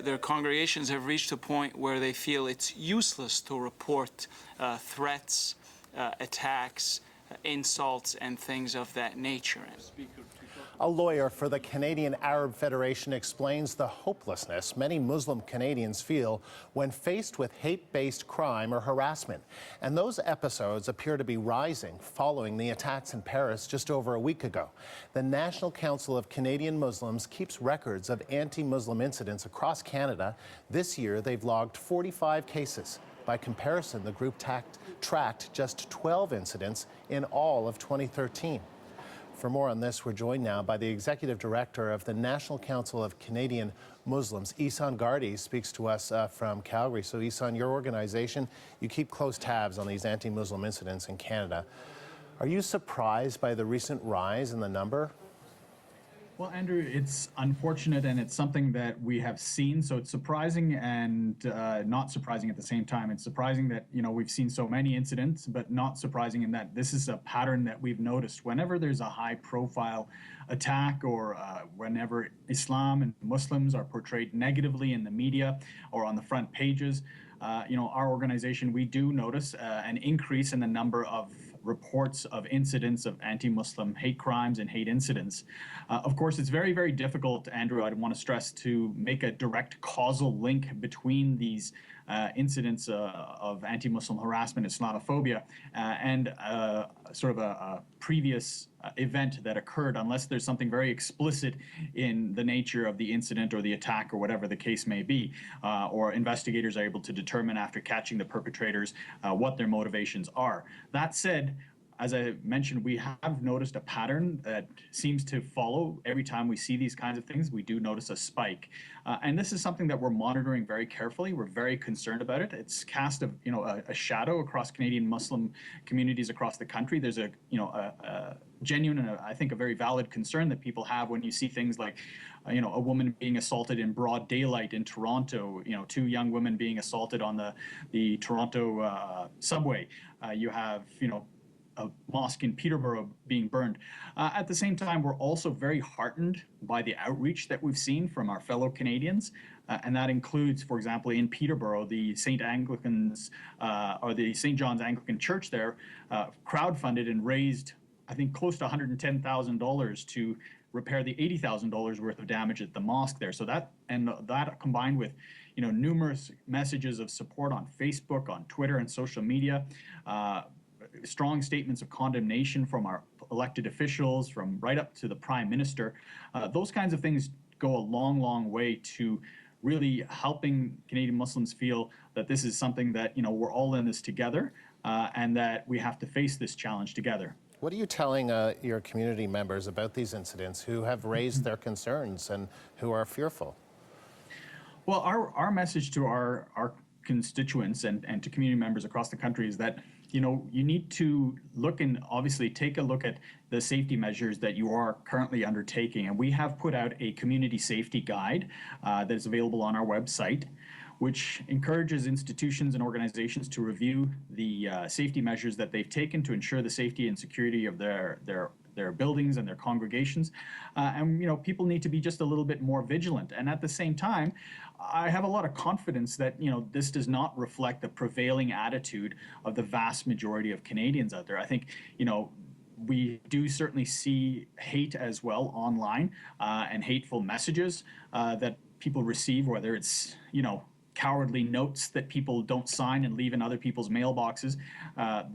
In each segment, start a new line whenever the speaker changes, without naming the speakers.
Their congregations have reached a point where they feel it's useless to report threats, attacks, insults, and things of that nature.
A lawyer for the Canadian Arab Federation explains the hopelessness many Muslim Canadians feel when faced with hate-based crime or harassment. And those episodes appear to be rising following the attacks in Paris just over a week ago. The National Council of Canadian Muslims keeps records of anti-Muslim incidents across Canada. This year, they've logged 45 cases. By comparison, the group tracked just 12 incidents in all of 2013. For more on this, we're joined now by the Executive Director of the National Council of Canadian Muslims. Ihsaan Gardee speaks to us from Calgary. So Ihsaan, your organization, you keep close tabs on these anti-Muslim incidents in Canada. Are you surprised by the recent rise in the number?
Well, Andrew, it's unfortunate and it's something that we have seen. So it's surprising and not surprising at the same time. It's surprising that, we've seen so many incidents, but not surprising in that this is a pattern that we've noticed. Whenever there's a high profile attack or whenever Islam and Muslims are portrayed negatively in the media or on the front pages, our organization, we do notice an increase in the number of reports of incidents of anti-Muslim hate crimes and hate incidents. Of course, it's very, very difficult, Andrew, I'd want to stress, to make a direct causal link between these incidents of anti-Muslim harassment, Islamophobia, and sort of a previous event that occurred, unless there's something very explicit in the nature of the incident or the attack or whatever the case may be, or investigators are able to determine after catching the perpetrators what their motivations are. That said, as I mentioned, we have noticed a pattern that seems to follow every time we see these kinds of things. We do notice a spike. And this is something that we're monitoring very carefully. We're very concerned about it. It's cast a shadow across Canadian Muslim communities across the country. There's a genuine and I think a very valid concern that people have when you see things like a woman being assaulted in broad daylight in Toronto, two young women being assaulted on the Toronto subway. You have, a mosque in Peterborough being burned. At the same time, we're also very heartened by the outreach that we've seen from our fellow Canadians. And that includes, for example, in Peterborough, the St. Anglicans or the St. John's Anglican Church there crowdfunded and raised, I think, close to $110,000 to repair the $80,000 worth of damage at the mosque there. So that combined with, numerous messages of support on Facebook, on Twitter, and social media, strong statements of condemnation from our elected officials, from right up to the Prime Minister. Those kinds of things go a long, long way to really helping Canadian Muslims feel that this is something that, we're all in this together and that we have to face this challenge together.
What are you telling your community members about these incidents who have raised their concerns and who are fearful?
Well, our message to our constituents and to community members across the country is that you need to look and obviously take a look at the safety measures that you are currently undertaking. And we have put out a community safety guide that is available on our website, which encourages institutions and organizations to review the safety measures that they've taken to ensure the safety and security of their buildings and their congregations. And people need to be just a little bit more vigilant. And at the same time, I have a lot of confidence that this does not reflect the prevailing attitude of the vast majority of Canadians out there. I think we do certainly see hate as well online and hateful messages that people receive, whether it's cowardly notes that people don't sign and leave in other people's mailboxes.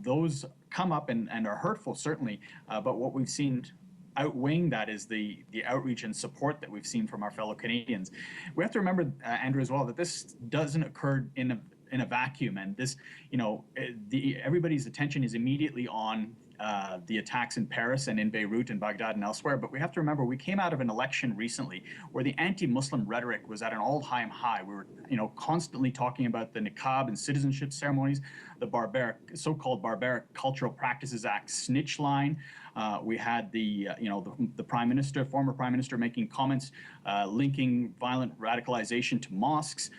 Those come up and are hurtful, certainly. But what we've seen outweighing that is the outreach and support that we've seen from our fellow Canadians. We have to remember, Andrew, as well, that this doesn't occur in a vacuum, and this, everybody's attention is immediately on the attacks in Paris and in Beirut and Baghdad and elsewhere. But we have to remember, we came out of an election recently where the anti-Muslim rhetoric was at an all-time high. We were, constantly talking about the niqab and citizenship ceremonies, the so-called Barbaric Cultural Practices Act snitch line. We had the Prime Minister, former Prime Minister, making comments linking violent radicalization to mosques.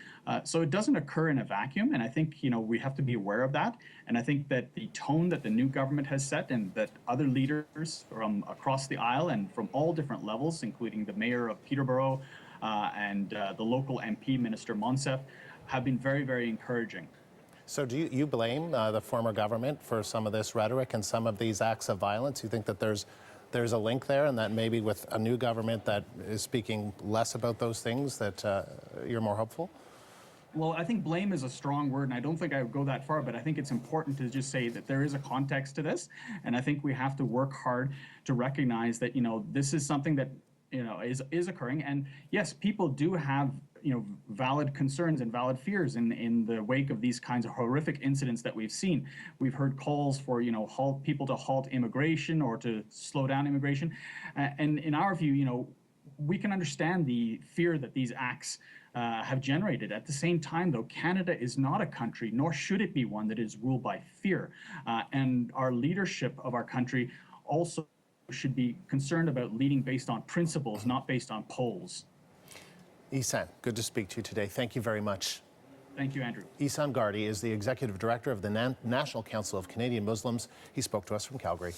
So it doesn't occur in a vacuum, and I think we have to be aware of that. And I think that the tone that the new government has set, and that other leaders from across the aisle and from all different levels, including the mayor of Peterborough, and the local MP, Minister Monsef, have been very, very encouraging.
So do you blame the former government for some of this rhetoric and some of these acts of violence? You think that there's a link there, and that maybe with a new government that is speaking less about those things that you're more hopeful?
Well, I think blame is a strong word, and I don't think I would go that far, but I think it's important to just say that there is a context to this, and I think we have to work hard to recognize that, this is something that, is occurring. And yes, people do have, valid concerns and valid fears in the wake of these kinds of horrific incidents that we've seen. We've heard calls for, people to halt immigration or to slow down immigration. And in our view, we can understand the fear that these acts have generated. At the same time, though, Canada is not a country, nor should it be one, that is ruled by fear. And our leadership of our country also should be concerned about leading based on principles, not based on polls.
Ihsaan, good to speak to you today. Thank you very much.
Thank you, Andrew.
Ihsaan Gardee is the Executive Director of the National Council of Canadian Muslims. He spoke to us from Calgary.